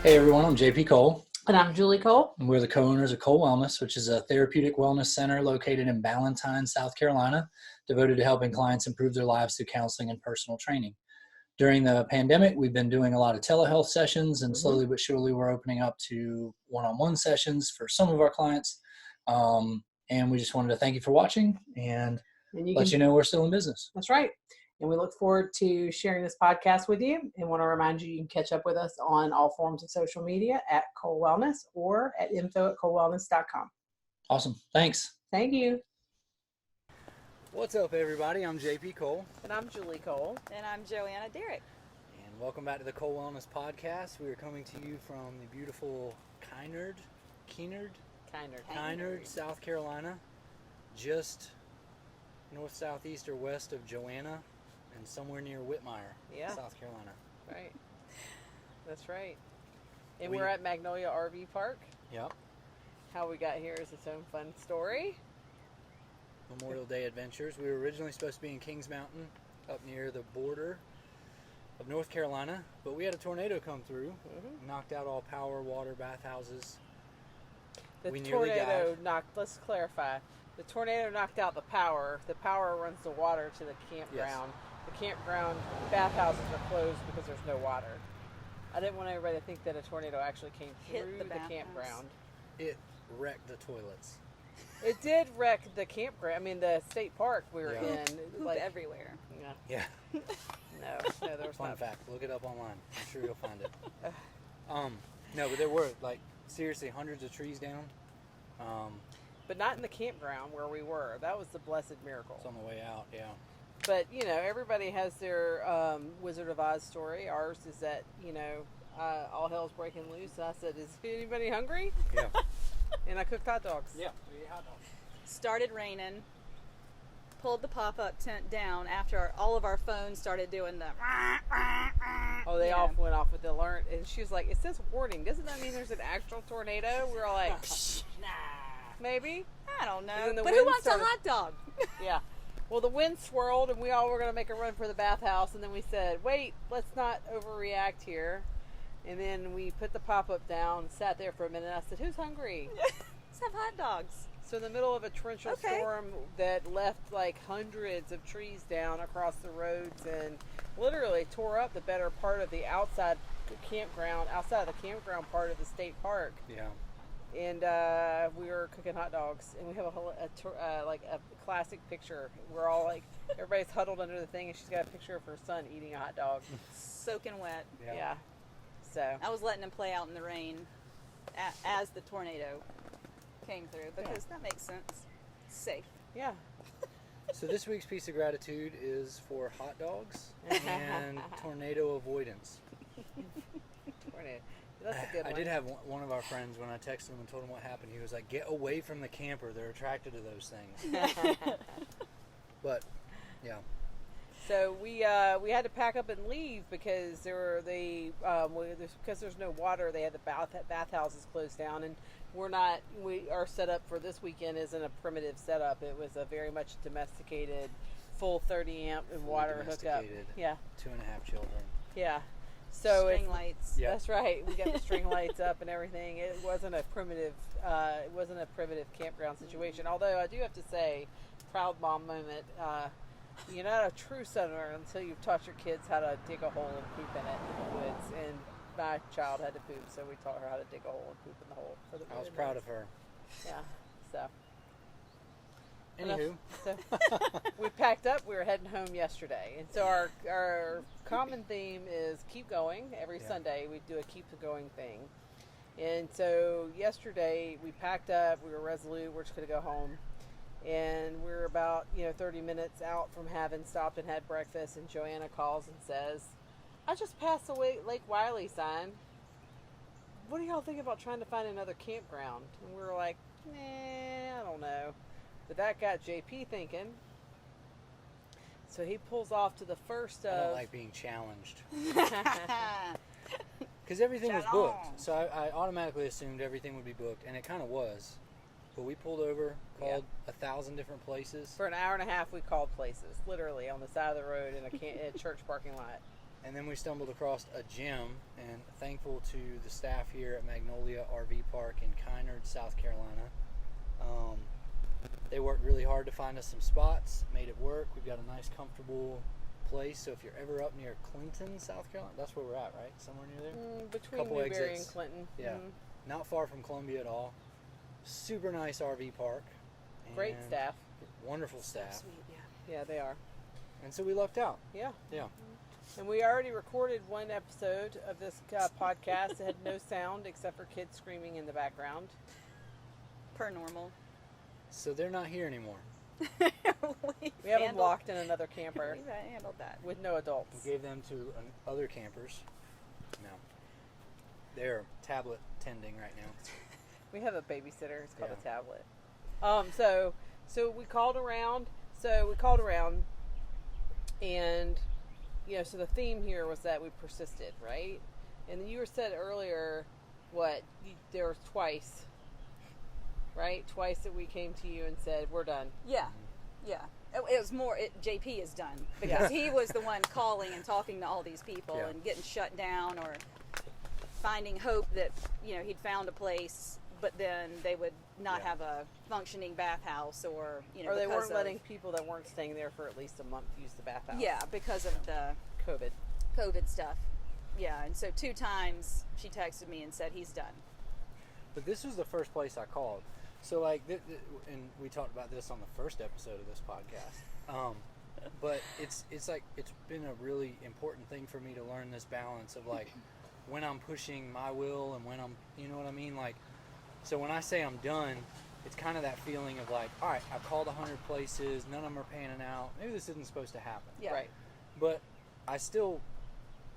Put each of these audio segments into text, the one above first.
Hey everyone, I'm JP Cole, And I'm Julie Cole. and we're the co-owners of Cole Wellness, which is a therapeutic wellness center located in Ballantyne, South Carolina, devoted to helping clients improve their lives through counseling and personal training. During the pandemic, we've been doing a lot of telehealth sessions, and slowly but surely we're opening up to one-on-one sessions for some of our clients. And we just wanted to thank you for watching and let you know we're still in business. That's right. And we look forward to sharing this podcast with you, and want to remind you can catch up with us on all forms of social media at Cole Wellness or at info@colewellness.com. Awesome. Thanks. Thank you. What's up, everybody? I'm JP Cole. And I'm Julie Cole. And I'm Joanna Derrick. And welcome back to the Cole Wellness Podcast. We are coming to you from the beautiful Kynard, South Carolina, just north-southeast or west of Joanna, and somewhere near Whitmire, South Carolina. Right. That's right. And we're at Magnolia RV Park. Yep. How we got here is its own fun story. Memorial Day adventures. We were originally supposed to be in Kings Mountain, up near the border of North Carolina, but we had a tornado come through, knocked out all power, water, bathhouses. Let's clarify. The tornado knocked out the power. The power runs the water to the campground. Yes. The campground bathhouses are closed because there's no water. I didn't want everybody to think that a tornado actually came through the campground. It wrecked the toilets. It did wreck the campground. I mean, the state park we were in. Poop everywhere. Yeah. No, there was Fun fact. Look it up online. I'm sure you'll find it. No, but there were, seriously, hundreds of trees down. But not in the campground where we were. That was the blessed miracle. It's on the way out, yeah. But, everybody has their Wizard of Oz story. Ours is that, all hell's breaking loose. And I said, is anybody hungry? Yeah. And I cooked hot dogs. Yeah, we ate hot dogs. Started raining. Pulled the pop-up tent down after all of our phones started doing the... Oh, they all went off with the alert. And she was like, it says warning. Doesn't that mean there's an actual tornado? We were all like, nah. Maybe? I don't know. But who wants a hot dog? Yeah. Well, the wind swirled, and we all were going to make a run for the bathhouse, and then we said, wait, let's not overreact here. And then we put the pop-up down, sat there for a minute, and I said, who's hungry? Let's have hot dogs. So in the middle of a torrential storm that left hundreds of trees down across the roads and literally tore up the better part of the outside of the campground part of the state park. Yeah. And we were cooking hot dogs, and we have a classic picture. We're all everybody's huddled under the thing, and she's got a picture of her son eating a hot dog, soaking wet. Yeah. So I was letting him play out in the rain as the tornado came through because that makes sense. It's safe. Yeah. So this week's piece of gratitude is for hot dogs and tornado avoidance. Tornado. That's a good one. I did have one of our friends, when I texted him and told him what happened, he was like, get away from the camper. They're attracted to those things. But, yeah. So we had to pack up and leave because because there's no water. They had the bathhouses closed down, and our setup for this weekend isn't a primitive setup. It was a very much domesticated, full 30 amp and water hookup. Yeah. 2.5 children. Yeah. So string lights. Yep. That's right. We got the string lights up and everything. It wasn't a primitive campground situation. Although I do have to say, proud mom moment. You're not a true southerner until you've taught your kids how to dig a hole and poop in it in the woods. And my child had to poop, so we taught her how to dig a hole and poop in the hole. I was proud of her. Yeah. So. Anywho. So we packed up. We were heading home yesterday. And so our common theme is keep going. Every Sunday we do a keep going thing. And so yesterday we packed up. We were resolute. We're just going to go home. And we were about 30 minutes out from having stopped and had breakfast. And Joanna calls and says, I just passed away Lake Wiley sign. What do y'all think about trying to find another campground? And we were like, I don't know. But that got JP thinking. So he pulls off to the first of... I don't like being challenged. Because everything was booked. So I automatically assumed everything would be booked. And it kind of was. But we pulled over, called 1,000 different places. For an hour and a half, we called places. Literally on the side of the road in a church parking lot. And then we stumbled across a gym, and thankful to the staff here at Magnolia RV Park in Kynard, South Carolina. They worked really hard to find us some spots, made it work. We've got a nice, comfortable place. So if you're ever up near Clinton, South Carolina, that's where we're at, right? Somewhere near there? Between Couple Newberry exits. and Clinton. Yeah. Mm-hmm. Not far from Columbia at all. Super nice RV park. Great and staff. Wonderful staff. Sweet, yeah. Yeah, they are. And so we lucked out. Yeah. Yeah. And we already recorded one episode of this podcast that had no sound except for kids screaming in the background. Per normal. So they're not here anymore. We have them locked in another camper We've handled that. with no adults. We gave them to other campers. No. They're tablet tending right now. We have a babysitter. It's called Yeah. a tablet. So we called around. And so the theme here was that we persisted, right? And you were said earlier, there was twice, right? Twice that we came to you and said, we're done. Yeah, yeah. It was more, JP is done. Because he was the one calling and talking to all these people and getting shut down or finding hope that, he'd found a place, but then they would not have a functioning bathhouse or, or they weren't letting people that weren't staying there for at least a month use the bathhouse. Yeah, because of the COVID stuff. Yeah, and so 2 times she texted me and said he's done. But this was the first place I called. So and we talked about this on the first episode of this podcast. But it's been a really important thing for me to learn this balance of when I'm pushing my will and when I'm, you know what I mean? So when I say I'm done, it's kind of that feeling of all right, I've called 100 places, none of them are panning out. Maybe this isn't supposed to happen. Yeah. Right. But I still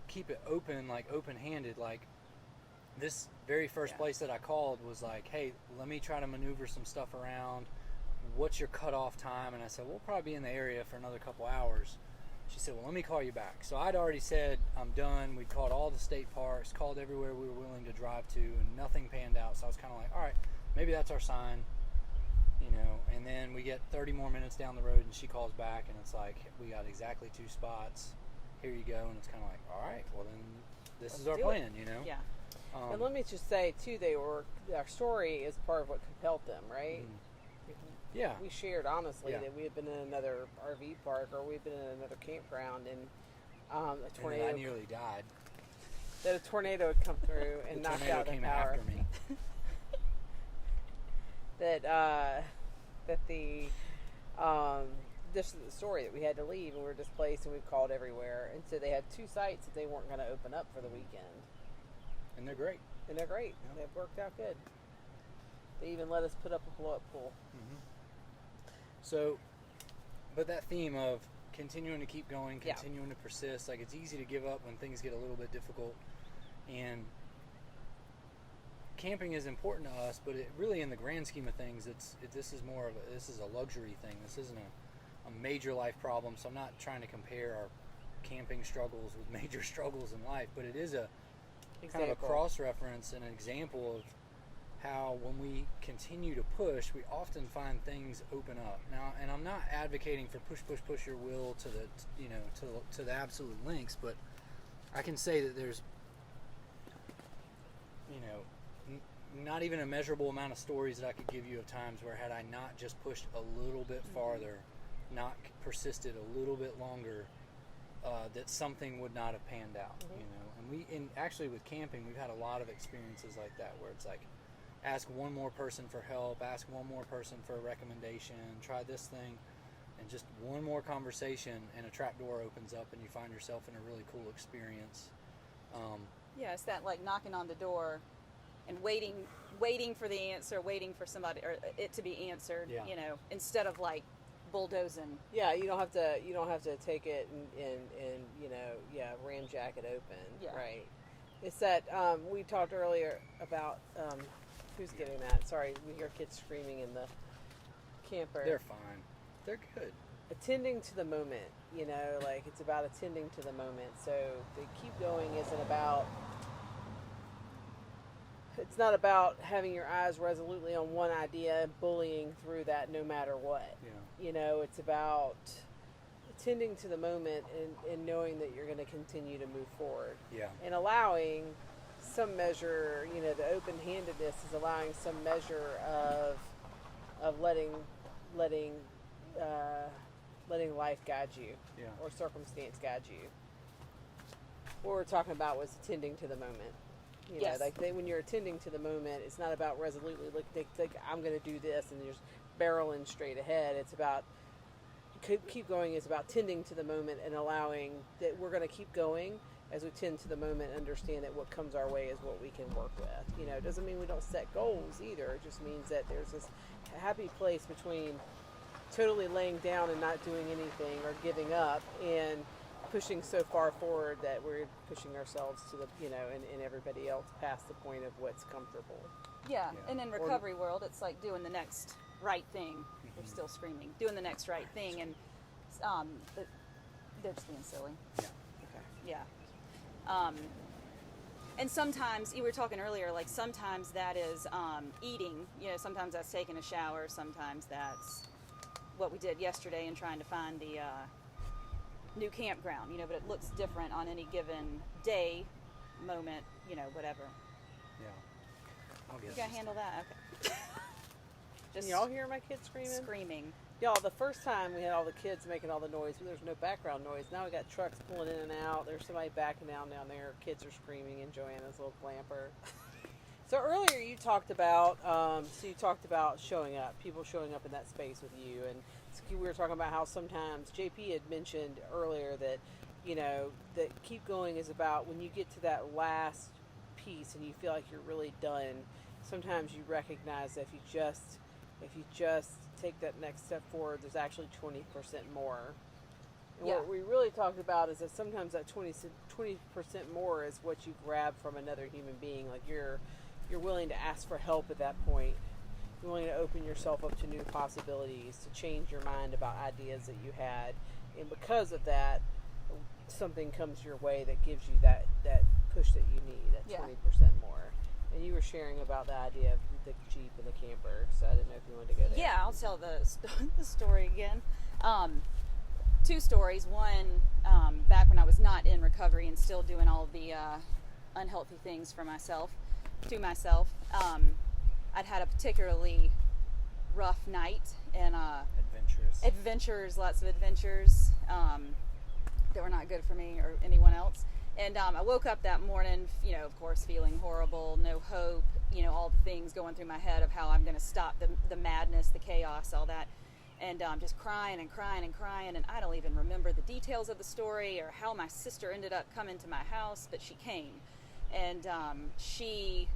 keep it open, open-handed. This very first place that I called was hey, let me try to maneuver some stuff around. What's your cutoff time? And I said, we'll probably be in the area for another couple hours. She said, well, let me call you back. So I'd already said, I'm done. We'd called all the state parks, called everywhere we were willing to drive to, and nothing panned out. So I was kind of all right, maybe that's our sign, and then we get 30 more minutes down the road and she calls back and it's we got exactly 2 spots. Here you go. And it's kind of all right, well then this is our plan, Yeah. And let me just say too, our story is part of what compelled them, right? Yeah. We shared honestly that we had been in another RV park or we'd been in another campground and a tornado. And I nearly died. That a tornado had come through and knocked out the came power. after me. This is the story that we had to leave and we were displaced and we called everywhere, and so they had 2 sites that they weren't going to open up for the weekend. And they're great. And they're great. Yeah. They've worked out good. They even let us put up a blow-up pool. Mm-hmm. So, but that theme of continuing to keep going, continuing to persist, it's easy to give up when things get a little bit difficult. And camping is important to us, but it really, in the grand scheme of things, this is a luxury thing. This isn't a major life problem. So I'm not trying to compare our camping struggles with major struggles in life, but it is kind of a cross-reference and an example of how when we continue to push, we often find things open up. Now, and I'm not advocating for push your will to the to the absolute lengths, but I can say that there's not even a measurable amount of stories that I could give you of times where had I not just pushed a little bit farther, not persisted a little bit longer, that something would not have panned out. And actually with camping, we've had a lot of experiences like that where it's ask one more person for help, ask one more person for a recommendation, try this thing, and just one more conversation and a trap door opens up and you find yourself in a really cool experience. It's that knocking on the door and waiting for the answer, waiting for somebody or it to be answered, instead of bulldozing. Yeah, you don't have to take it and ramjack it open. Yeah. Right. It's that we talked earlier about who's getting that? Sorry, we hear kids screaming in the camper. They're fine. They're good. Attending to the moment, it's about attending to the moment. So the keep going isn't about. It's not about having your eyes resolutely on one idea and bullying through that no matter what. Yeah. It's about tending to the moment and knowing that you're going to continue to move forward. Yeah. And allowing some measure, the open-handedness is allowing some measure of letting life guide you, or circumstance guide you. What we're talking about was attending to the moment. Yes. When you're attending to the moment, it's not about resolutely like I'm going to do this and you're just barreling straight ahead. It's about keep going. Is about tending to the moment and allowing that we're going to keep going as we tend to the moment. Understand that what comes our way is what we can work with. It doesn't mean we don't set goals either. It just means that there's this happy place between totally laying down and not doing anything or giving up and pushing so far forward that we're pushing ourselves to the and everybody else past the point of what's comfortable. Yeah. And in recovery world, it's like doing the next right thing. They're still screaming, doing the next right thing, and they're just being silly. Yeah. Yeah. And sometimes, you were talking earlier, like sometimes that is eating. Sometimes that's taking a shower. Sometimes that's what we did yesterday and trying to find the new campground. But it looks different on any given day, moment, whatever. Yeah. I'll get You gotta handle that. Okay. Can y'all hear my kids screaming? Screaming. Y'all, the first time we had all the kids making all the noise, there's no background noise. Now we got trucks pulling in and out. There's somebody backing down there. Kids are screaming in Joanna's little clamper. So earlier you talked about, showing up, people showing up in that space with you, and we were talking about how sometimes JP had mentioned earlier that, that keep going is about when you get to that last piece and you feel like you're really done. Sometimes you recognize that if you just take that next step forward, there's actually 20% more. And what we really talked about is that sometimes that 20% more is what you grab from another human being. Like you're willing to ask for help at that point. You're willing to open yourself up to new possibilities, to change your mind about ideas that you had. And because of that, something comes your way that gives you that push that you need, that 20% more. And you were sharing about the idea of the Jeep and the camper, so I didn't know if you wanted to go there. Yeah, I'll tell the story again. Two stories. One, back when I was not in recovery and still doing all the unhealthy things to myself. I'd had a particularly rough night and lots of adventures that were not good for me or anyone else. And I woke up that morning, of course, feeling horrible, no hope, all the things going through my head of how I'm going to stop the madness, the chaos, all that. And just crying and crying and crying. And I don't even remember the details of the story or how my sister ended up coming to my house, but she came. And she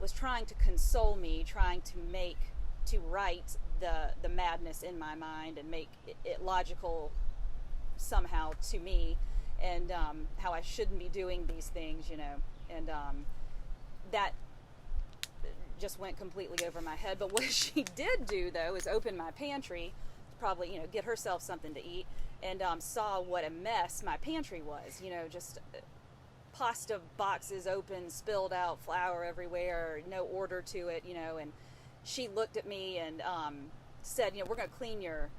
was trying to console me, trying to write the madness in my mind and make it logical somehow to me. And how I shouldn't be doing these things, and that just went completely over my head. But what she did do, though, is open my pantry, probably, get herself something to eat, and saw what a mess my pantry was, just pasta boxes open, spilled out, flour everywhere, no order to it, and she looked at me and said, we're going to clean your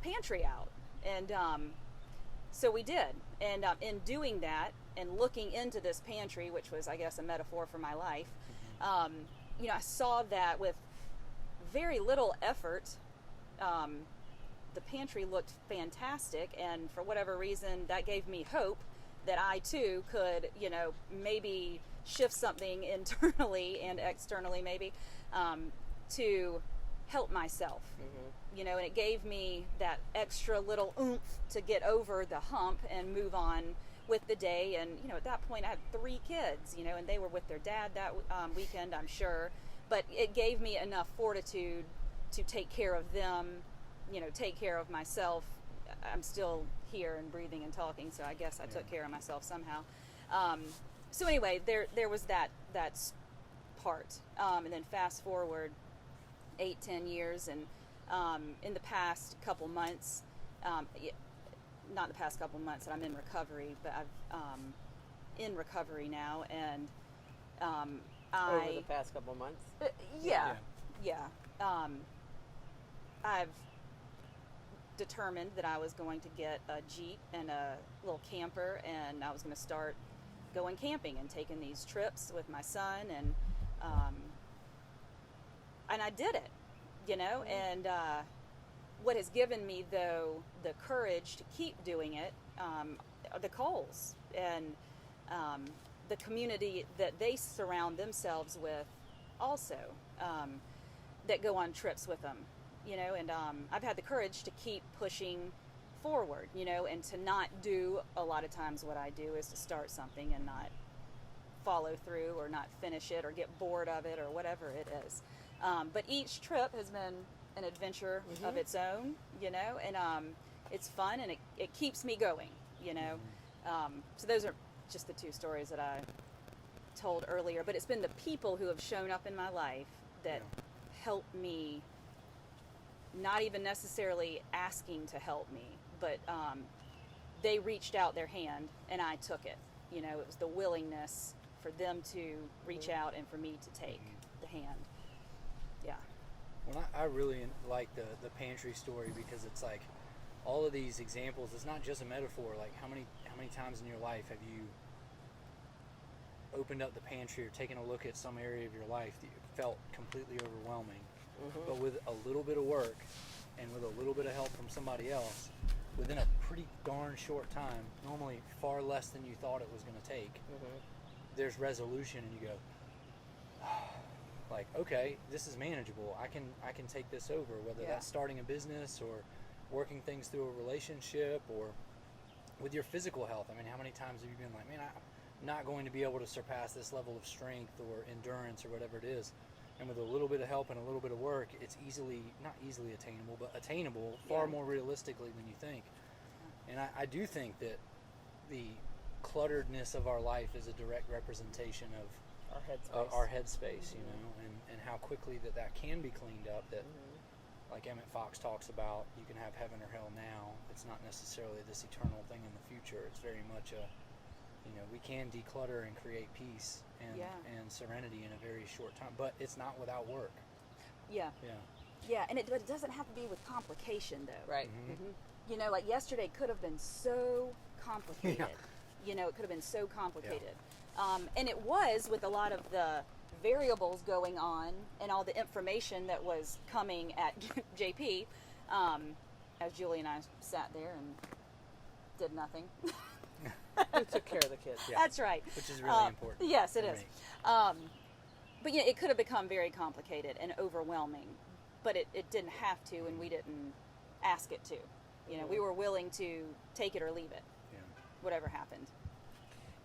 pantry out. And so we did, and in doing that and looking into this pantry, which was, I guess, a metaphor for my life, I saw that with very little effort, the pantry looked fantastic, and for whatever reason, that gave me hope that I, too, could, maybe shift something internally and externally, maybe, to help myself. And it gave me that extra little oomph to get over the hump and move on with the day. And, at that point I had 3 kids, and they were with their dad that weekend, I'm sure. But it gave me enough fortitude to take care of them, take care of myself. I'm still here and breathing and talking, so I guess I took care of myself somehow. So anyway, there was that part. And then fast forward 8-10 years, and in the past couple months, not the past couple months that I'm in recovery, but I'm in recovery now, and over the past couple months. Yeah. I've determined that I was going to get a Jeep and a little camper, and I was going to start going camping and taking these trips with my son, and I did it, and what has given me, though, the courage to keep doing it are the Coles and the community that they surround themselves with also, that go on trips with them, and I've had the courage to keep pushing forward, and to not do a lot of times what I do is to start something and not follow through or not finish it or get bored of it or whatever it is. But each trip has been an adventure of its own, and it's fun, and it keeps me going, so those are just the two stories that I told earlier, but it's been the people who have shown up in my life that help me, not even necessarily asking to help me, but they reached out their hand and I took it. It was the willingness for them to reach out and for me to take the hand. Yeah. Well, I really like the pantry story, because it's like all of these examples, it's not just a metaphor. Like how many times in your life have you opened up the pantry or taken a look at some area of your life that you felt completely overwhelming, but with a little bit of work and with a little bit of help from somebody else, within a pretty darn short time, normally far less than you thought it was going to take, there's resolution, and you go, like, okay, this is manageable. I can take this over, whether that's starting a business or working things through a relationship or with your physical health. I mean, how many times have you been like, man, I'm not going to be able to surpass this level of strength or endurance or whatever it is. And with a little bit of help and a little bit of work, it's not easily attainable, but attainable far more realistically than you think. And I do think that the clutteredness of our life is a direct representation of our headspace, and how quickly that can be cleaned up. That, like Emmett Fox talks about, you can have heaven or hell now. It's not necessarily this eternal thing in the future. It's very much we can declutter and create peace and serenity in a very short time, but it's not without work. Yeah, and it doesn't have to be with complication, though. Right. Like yesterday could have been so complicated. It could have been so complicated. And it was, with a lot of the variables going on and all the information that was coming at JP, as Julie and I sat there and did nothing. We took care of the kids. Yeah. That's right. Which is really important. Yes, it is. But it could have become very complicated and overwhelming, but it didn't have to, and we didn't ask it to. We were willing to take it or leave it, whatever happened.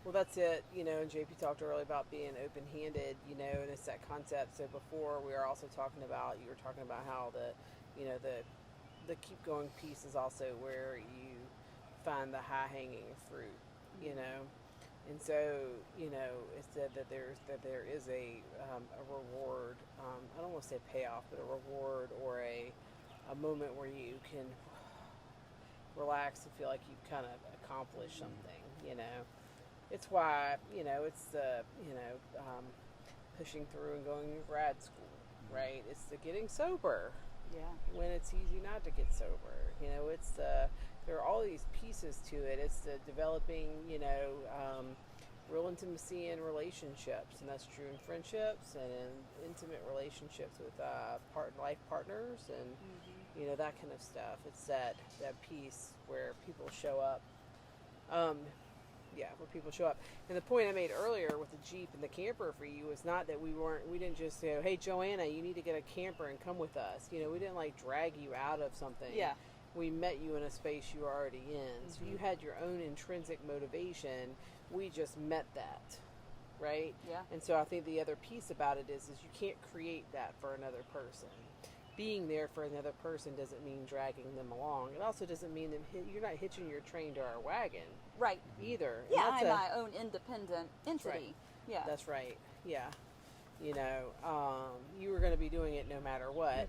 Well, that's it. And JP talked earlier about being open-handed, and it's that concept. So before you were talking about how the keep going piece is also where you find the high-hanging fruit, and so it's said that there is a reward. I don't want to say payoff, but a reward or a moment where you can relax and feel like you've kind of accomplished something. It's why it's the pushing through and going to grad school, right? It's the getting sober. When it's easy not to get sober. It's there are all these pieces to it. It's the developing, real intimacy in relationships, and that's true in friendships and in intimate relationships with life partners, and that kind of stuff. It's that piece where people show up. Where people show up. And the point I made earlier with the Jeep and the camper for you was not that we didn't just say, hey, Joanna, you need to get a camper and come with us. We didn't drag you out of something. Yeah. We met you in a space you were already in. So you had your own intrinsic motivation. We just met that. Right? Yeah. And so I think the other piece about it is you can't create that for another person. Being there for another person doesn't mean dragging them along. It also doesn't mean you're not hitching your train to our wagon. Right. Either. Yeah, I'm my own independent entity. Right. Yeah. That's right. Yeah. You were going to be doing it no matter what.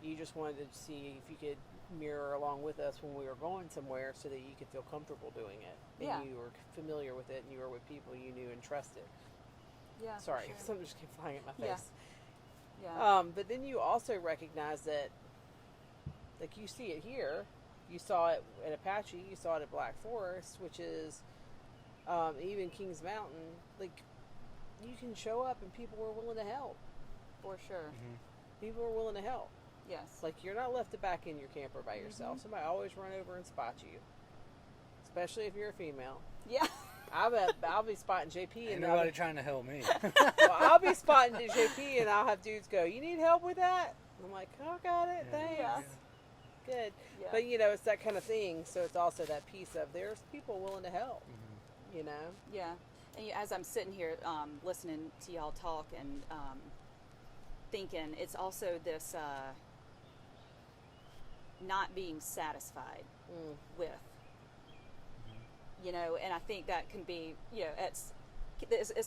You just wanted to see if you could mirror along with us when we were going somewhere so that you could feel comfortable doing it. And you were familiar with it, and you were with people you knew and trusted. Yeah. Sorry, sure. Something just came flying at my face. Yeah. But then you also recognize that, like, you see it here, You saw it at Apache. You saw it at Black Forest, which is even Kings Mountain. Like, you can show up and people are willing to help. For sure. People are willing to help. Yes. Like, you're not left back in your camper by yourself. Somebody always run over and spot you, especially if you're a female. Yeah. I'll be spotting JP, Ain't and nobody trying to help me. well, I'll be spotting JP, and I'll have dudes go, "You need help with that?" I'm like, "Oh, got it, thanks, Yeah. good." Yeah. But it's that kind of thing. So it's also that piece of there's people willing to help. You know. Yeah. And as I'm sitting here listening to y'all talk and thinking, it's also this not being satisfied with. And I think that can be, it's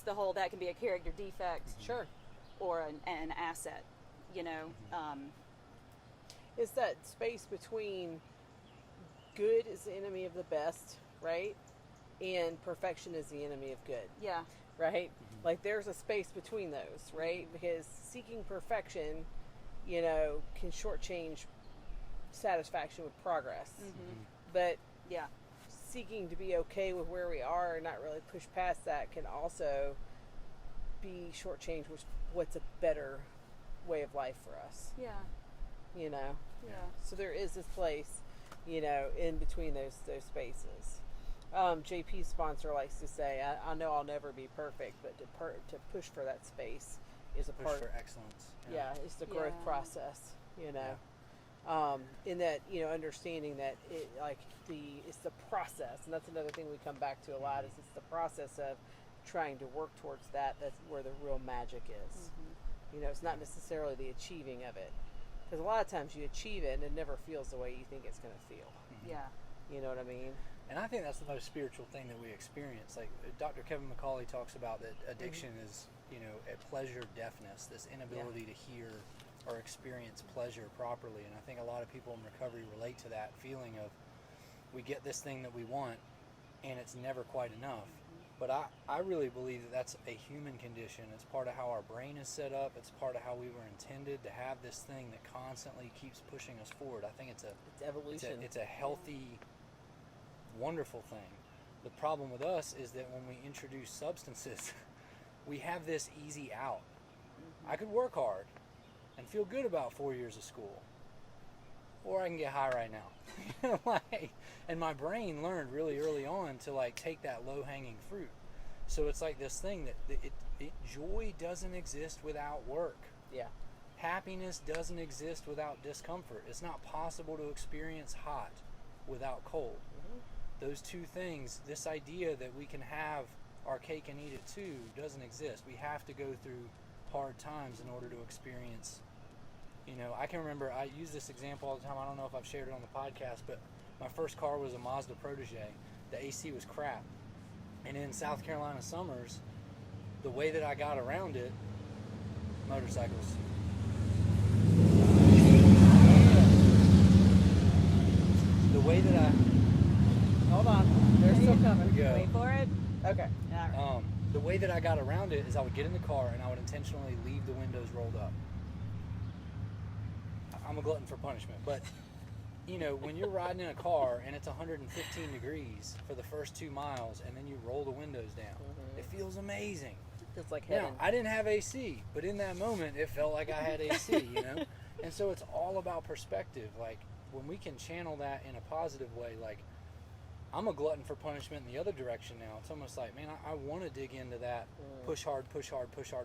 the whole, that can be a character defect. Sure. Or an asset, It's that space between good is the enemy of the best, right? And perfection is the enemy of good. Yeah. Right? Like, there's a space between those, right? Because seeking perfection, can shortchange satisfaction with progress. But Yeah. seeking to be okay with where we are and not really push past that can also be shortchanged with what's a better way of life for us. Yeah. Yeah. So there is this place, in between those spaces. JP's sponsor likes to say, I know I'll never be perfect, but to push for that space is a Push part. for excellence. Yeah, it's the growth process. In that, understanding that it's the process, and that's another thing we come back to a lot, is it's the process of trying to work towards that. That's where the real magic is. It's not necessarily the achieving of it, because a lot of times you achieve it and it never feels the way you think it's going to feel. Yeah. You know what I mean? And I think that's the most spiritual thing that we experience. Like Dr. Kevin McCauley talks about, that addiction is, a pleasure deafness, this inability to hear or experience pleasure properly. And I think a lot of people in recovery relate to that feeling of, we get this thing that we want and it's never quite enough. But I really believe that that's a human condition. It's part of how our brain is set up. It's part of how we were intended to have this thing that constantly keeps pushing us forward. I think it's evolution. It's a healthy, wonderful thing. The problem with us is that when we introduce substances, we have this easy out. I could work hard and feel good about 4 years of school, or I can get high right now. And my brain learned really early on to take that low-hanging fruit. So it's like this thing that joy doesn't exist without work. Yeah. Happiness doesn't exist without discomfort. It's not possible to experience hot without cold. Those two things, this idea that we can have our cake and eat it too, doesn't exist. We have to go through hard times in order to experience. I can remember, I use this example all the time. I don't know if I've shared it on the podcast, but my first car was a Mazda Protege. The AC was crap. And in South Carolina summers, the way that I got around it, motorcycles. The way that I... Hold on. They're still coming. Go. Wait for it. Okay. All right. The way that I got around it is I would get in the car and I would intentionally leave the windows rolled up. I'm a glutton for punishment, but when you're riding in a car and it's 115 degrees for the first 2 miles and then you roll the windows down, it feels amazing. It's like heaven. Now, I didn't have AC, but in that moment it felt like I had AC, And so it's all about perspective. Like, when we can channel that in a positive way, like, I'm a glutton for punishment in the other direction now. It's almost like, man, I want to dig into that push hard,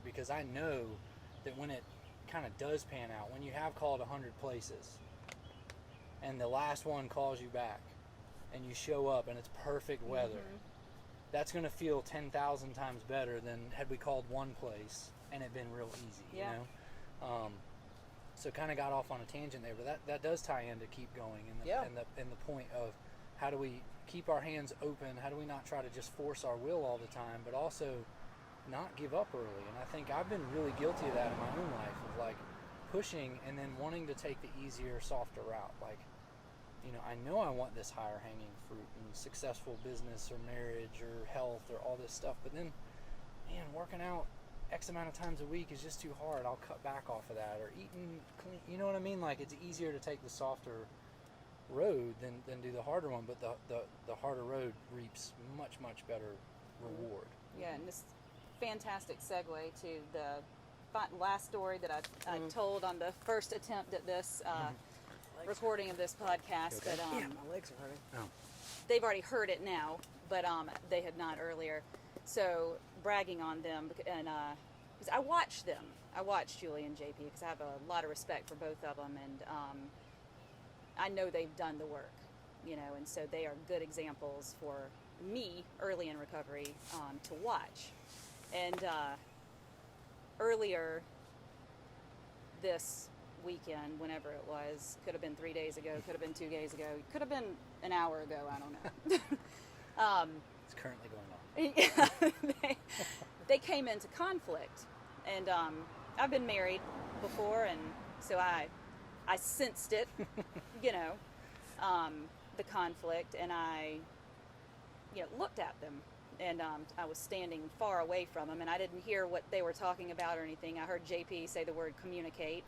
because I know that when it kind of does pan out, when you have called 100 places and the last one calls you back and you show up and it's perfect weather, that's going to feel 10,000 times better than had we called one place and it been real easy, So kind of got off on a tangent there, but that does tie into keep going and the point of how do we keep our hands open, how do we not try to just force our will all the time, but also not give up early. And I think I've been really guilty of that in my own life, of pushing and then wanting to take the easier, softer route. I know I want this higher hanging fruit and successful business or marriage or health or all this stuff, but then, man, working out X amount of times a week is just too hard. I'll cut back off of that. Or eating clean, you know what I mean? It's easier to take the softer road, then do the harder one. But the harder road reaps much better reward. Yeah, and this fantastic segue to the last story that I told on the first attempt at this recording of this podcast. Okay. But Yeah, my legs are hurting. Oh. they've already heard it now, but they had not earlier. So bragging on them, and 'cause I watched them. I watched Julie and JP because I have a lot of respect for both of them, and I know they've done the work, and so they are good examples for me early in recovery to watch. And earlier this weekend, whenever it was, could have been 3 days ago, could have been 2 days ago, could have been an hour ago, I don't know. It's currently going on. They came into conflict, and I've been married before, and so I sensed it, the conflict, and I looked at them, and I was standing far away from them, and I didn't hear what they were talking about or anything. I heard JP say the word communicate,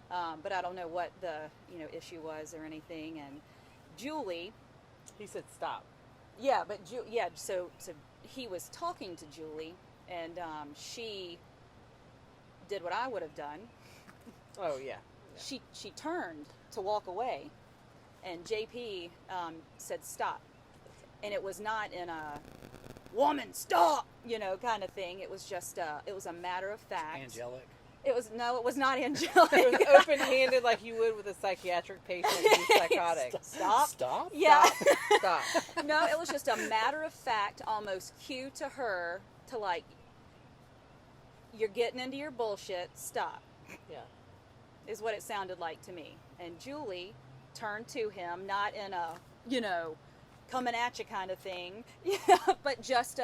but I don't know what the issue was or anything. And Julie, He said stop. yeah, but so he was talking to Julie, and she did what I would have done. Oh, yeah. She turned to walk away, and JP said stop, and it was not in a woman stop kind of thing. It was just it was a matter of fact. Angelic. It was not angelic. It was open-handed like you would with a psychiatric patient who's psychotic. Stop. Stop. Yeah. Stop. No, it was just a matter of fact, almost cue to her to like, you're getting into your bullshit. Stop. Yeah. Is what it sounded like to me. And Julie turned to him, not in a, coming at you kind of thing, but just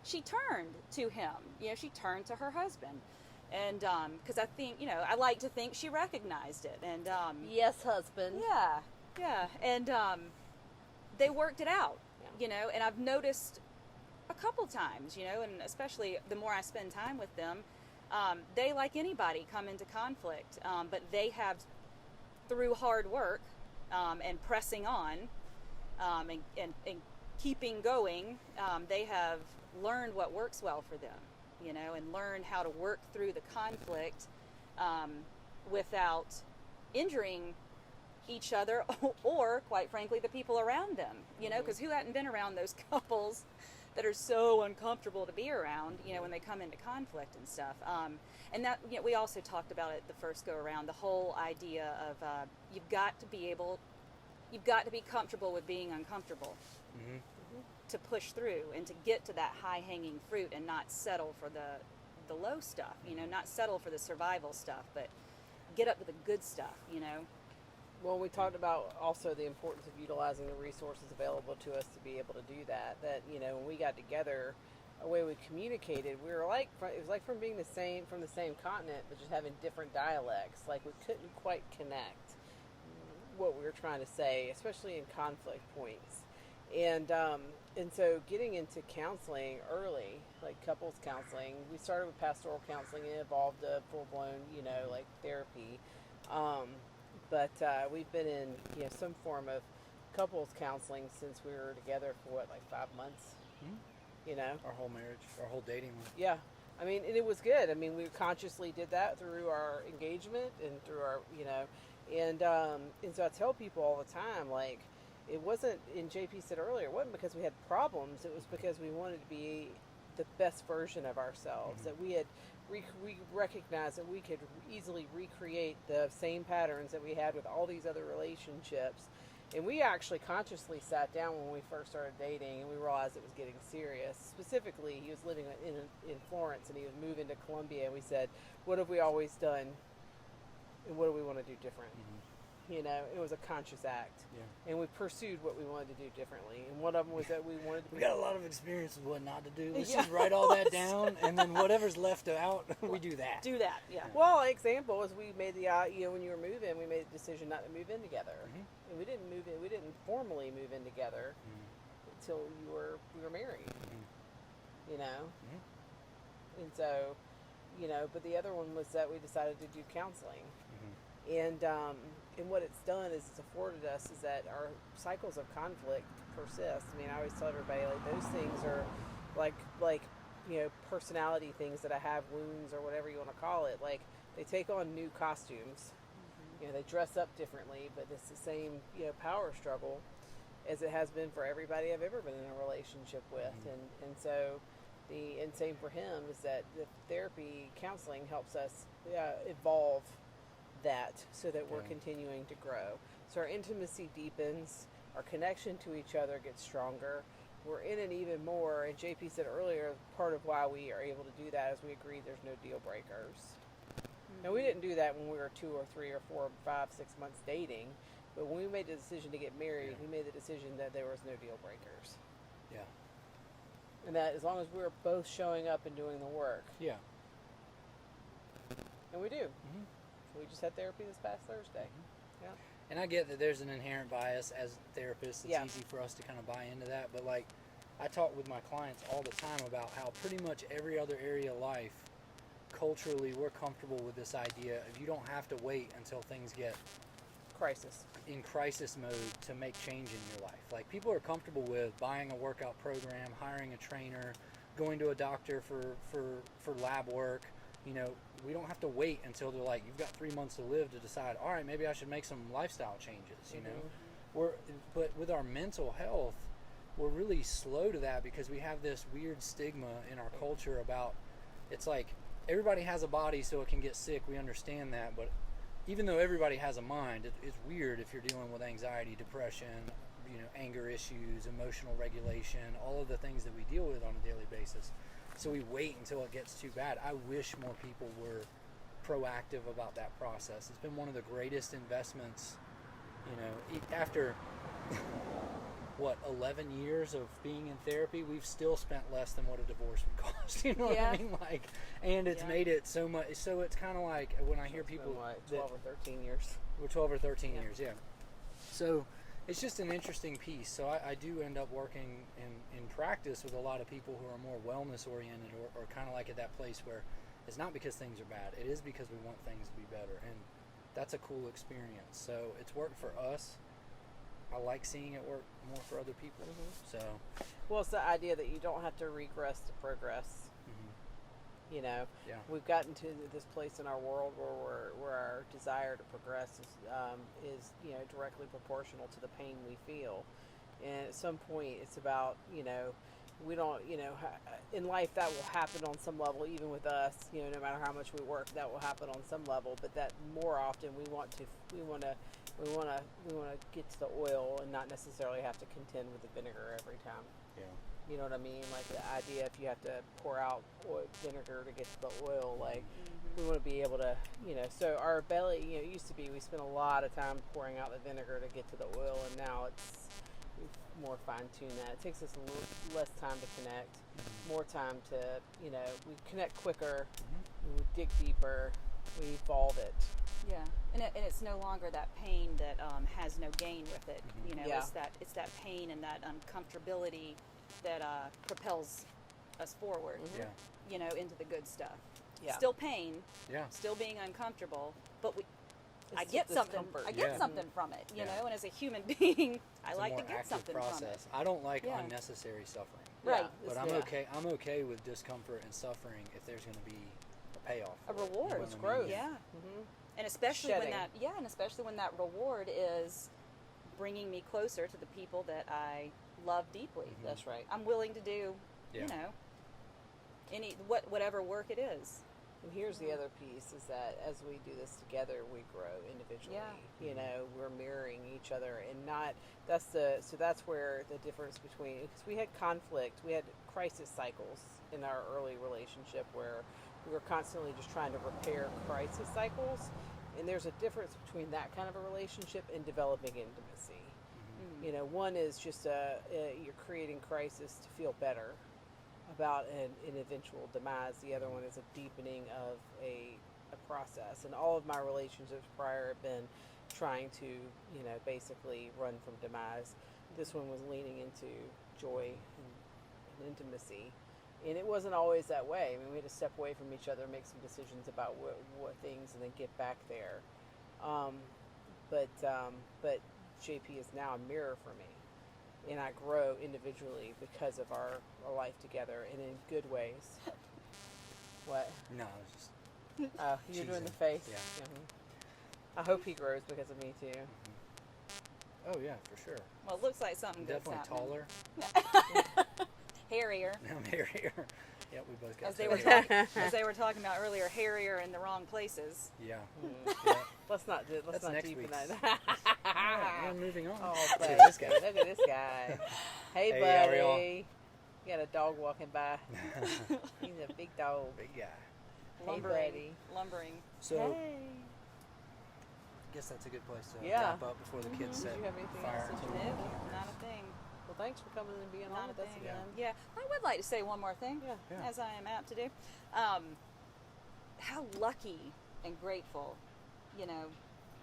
she turned to him. She turned to her husband. And because I think, I like to think she recognized it. And Yes, husband. yeah. And they worked it out, and I've noticed a couple times, and especially the more I spend time with them, they, like anybody, come into conflict, but they have, through hard work and pressing on and keeping going, they have learned what works well for them, and learned how to work through the conflict without injuring each other or, quite frankly, the people around them, because who hadn't been around those couples that are so uncomfortable to be around, when they come into conflict and stuff. And that, we also talked about it the first go around, the whole idea of you've got to be comfortable with being uncomfortable to push through and to get to that high-hanging fruit and not settle for the low stuff, not settle for the survival stuff, but get up to the good stuff, Well, we talked about also the importance of utilizing the resources available to us to be able to do that. That, when we got together, the way we communicated, we were like, it was like from being from the same continent, but just having different dialects. Like we couldn't quite connect what we were trying to say, especially in conflict points. And so getting into counseling early, like couples counseling, we started with pastoral counseling and it evolved to full-blown, like therapy. But we've been in some form of couples counseling since we were together for 5 months. Our whole marriage, our whole dating life. Yeah, I mean, and it was good. I mean, we consciously did that through our engagement and through our and so I tell people all the time, like, it wasn't, and JP said earlier, it wasn't because we had problems. It was because we wanted to be the best version of ourselves. That we had we recognized that we could easily recreate the same patterns that we had with all these other relationships. And we actually consciously sat down when we first started dating, and we realized it was getting serious. Specifically, he was living in Florence, and he was moving to Columbia, and we said, what have we always done, and what do we want to do different? It was a conscious act. Yeah. And we pursued what we wanted to do differently. And one of them was that we wanted to We got a lot of experience with what not to do. Let's just write all that down, and then whatever's left out, we do that. Do that, yeah. Well, an example is we made when you were moving, we made the decision not to move in together. And we didn't formally move in together until we were married. And so, but the other one was that we decided to do counseling. And and what it's done is it's afforded us is that our cycles of conflict persist. I mean, I always tell everybody like those things are like personality things that I have, wounds or whatever you want to call it. Like they take on new costumes. They dress up differently, but it's the same power struggle as it has been for everybody I've ever been in a relationship with. And so and same for him is that the therapy counseling helps us evolve that so that we're continuing to grow. So our intimacy deepens, our connection to each other gets stronger, we're in it even more. And JP said earlier, part of why we are able to do that is we agreed there's no deal breakers. Now, we didn't do that when we were 2 or 3 or 4 or 5, 6 months dating, but when we made the decision to get married, we made the decision that there was no deal breakers. Yeah. And that as long as we were both showing up and doing the work. Yeah. And we do. We just had therapy this past Thursday. Yeah. And I get that there's an inherent bias as therapists. It's easy for us to kind of buy into that. But, like, I talk with my clients all the time about how pretty much every other area of life, culturally, we're comfortable with this idea of you don't have to wait until things get in crisis mode to make change in your life. Like, people are comfortable with buying a workout program, hiring a trainer, going to a doctor for lab work. We don't have to wait until they're like, you've got 3 months to live to decide, all right, maybe I should make some lifestyle changes, But with our mental health, we're really slow to that because we have this weird stigma in our culture about, it's like, everybody has a body so it can get sick. We understand that, but even though everybody has a mind, it's weird if you're dealing with anxiety, depression, anger issues, emotional regulation, all of the things that we deal with on a daily basis. So we wait until it gets too bad. I wish more people were proactive about that process. It's been one of the greatest investments, after 11 years of being in therapy, we've still spent less than what a divorce would cost. You know what I mean? Like, and it's made it so much. So it's kind of like when I hear people, 12 or 13 years. We're 12 or 13 years, So it's just an interesting piece. So I do end up working in practice with a lot of people who are more wellness oriented or kind of like at that place where it's not because things are bad. It is because we want things to be better. And that's a cool experience. So it's worked for us. I like seeing it work more for other people. So, well, it's the idea that you don't have to regress to progress. We've gotten to this place in our world where our desire to progress is directly proportional to the pain we feel. And at some point, it's about we don't in life that will happen on some level, even with us. No matter how much we work, that will happen on some level. But that more often we want to get to the oil and not necessarily have to contend with the vinegar every time. Yeah. You know what I mean? Like the idea if you have to pour out vinegar to get to the oil, like we want to be able to, so our belly, it used to be we spent a lot of time pouring out the vinegar to get to the oil, and now we've more fine-tuned that. It takes us a little less time to connect, more time to, we connect quicker, we dig deeper, we evolve it. Yeah, and it's no longer that pain that has no gain with it. It's that pain and that uncomfortability that propels us forward. Into the good stuff. Yeah. Still pain. Yeah. Still being uncomfortable, but I get something. I get something from it. You know, and as a human being, I like to get something from it. I don't like unnecessary suffering. Right. But I'm okay with discomfort and suffering if there's going to be a payoff. A reward. It's growth. Yeah. And especially when that reward is bringing me closer to the people that I love deeply. That's right. I'm willing to do, whatever work it is. And here's the other piece is that as we do this together, we grow individually. Yeah. We're mirroring each other, and that's where the difference between, because we had conflict, we had crisis cycles in our early relationship where we were constantly just trying to repair crisis cycles, and there's a difference between that kind of a relationship and developing intimacy. One is just you're creating crisis to feel better about an eventual demise. The other one is a deepening of a process. And all of my relationships prior have been trying to, basically run from demise. This one was leaning into joy and intimacy. And it wasn't always that way. I mean, we had to step away from each other, make some decisions about what things, and then get back there. but JP is now a mirror for me, and I grow individually because of our life together, and in good ways. What? No, it's just Oh, you're doing the Cheesing. face. Yeah. Mhm. I hope he grows because of me too. oh yeah, for sure. Well, it looks like something good's Definitely happening. taller. Hairier. I'm hairier. Yeah, we both got As they were hair. talking, as they were talking about earlier, hairier in the wrong places. Yeah. Mm. yeah. Let's not do. Let's That's not next deepen week's. that. Alright, and moving on. Oh, to buddy. this guy. Look at this guy. Hey, Hey, how are y'all? buddy. You got a dog walking by. He's a big dog. Big guy. Hey, buddy. Lumbering. So, Hey. I guess that's a good place to Yeah. wrap up before the kids Did set you have anything fire else that to you the wanted? Nope, not a thing. Well, thanks for coming and being Not on a with us thing. again. Yeah, I would like to say one more thing, Yeah. Yeah. as I am apt to do. How lucky and grateful,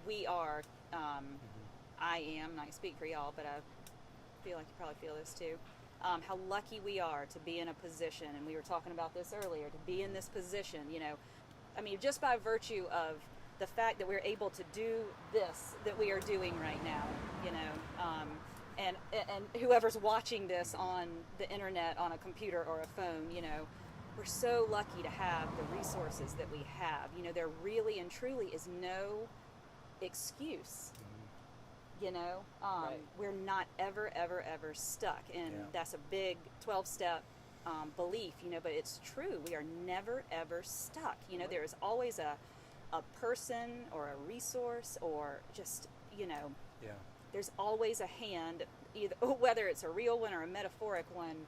we are. I am, and I speak for y'all, but I feel like you probably feel this too. How lucky we are to be in a position, and we were talking about this earlier, to be in this position, just by virtue of the fact that we're able to do this that we are doing right now, and whoever's watching this on the internet, on a computer or a phone, we're so lucky to have the resources that we have. There really and truly is no excuse. Right. We're not ever stuck, and Yeah. that's a big 12-step belief, but it's true. We are never ever stuck. There is always a person or a resource, or just Yeah. there's always a hand, either whether it's a real one or a metaphoric one,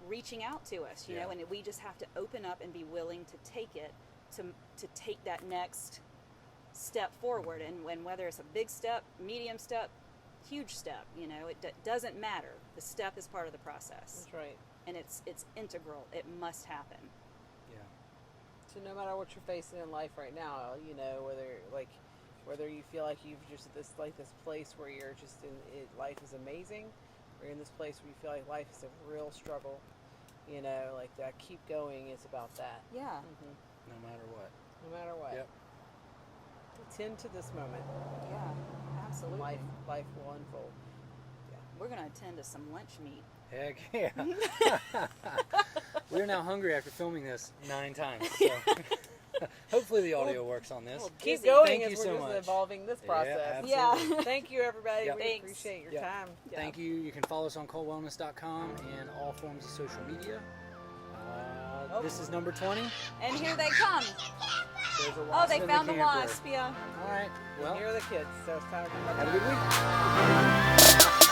reaching out to us. Yeah. And we just have to open up and be willing to take it, to take that next step forward, and whether it's a big step, medium step, huge step, it doesn't matter. The step is part of the process, That's right. and it's integral. It must happen. Yeah. So no matter what you're facing in life right now, whether you feel like you've just this place where you're just life is amazing, or you're in this place where you feel like life is a real struggle, that keep going is about that. Yeah. Mm-hmm. No matter what. No matter what. Yep. Tend to this moment. Yeah, absolutely. Life will unfold. We're going to attend to some lunch meat. Heck yeah. We're now hungry after filming this 9 times. So hopefully the audio works on this. Well, Keep busy. going Thank as you we're so just much. evolving this Yeah, process. absolutely. Thank you, everybody. Yep. We Thanks. appreciate your Yep. time. Yeah. Thank you. You can follow us on coldwellness.com and all forms of social media. This is number 20. And here they come. There's a Oh, wasp they in found the camper. wasp, yeah. All right. Well, Here are the kids, so it's time to come back. have a good week.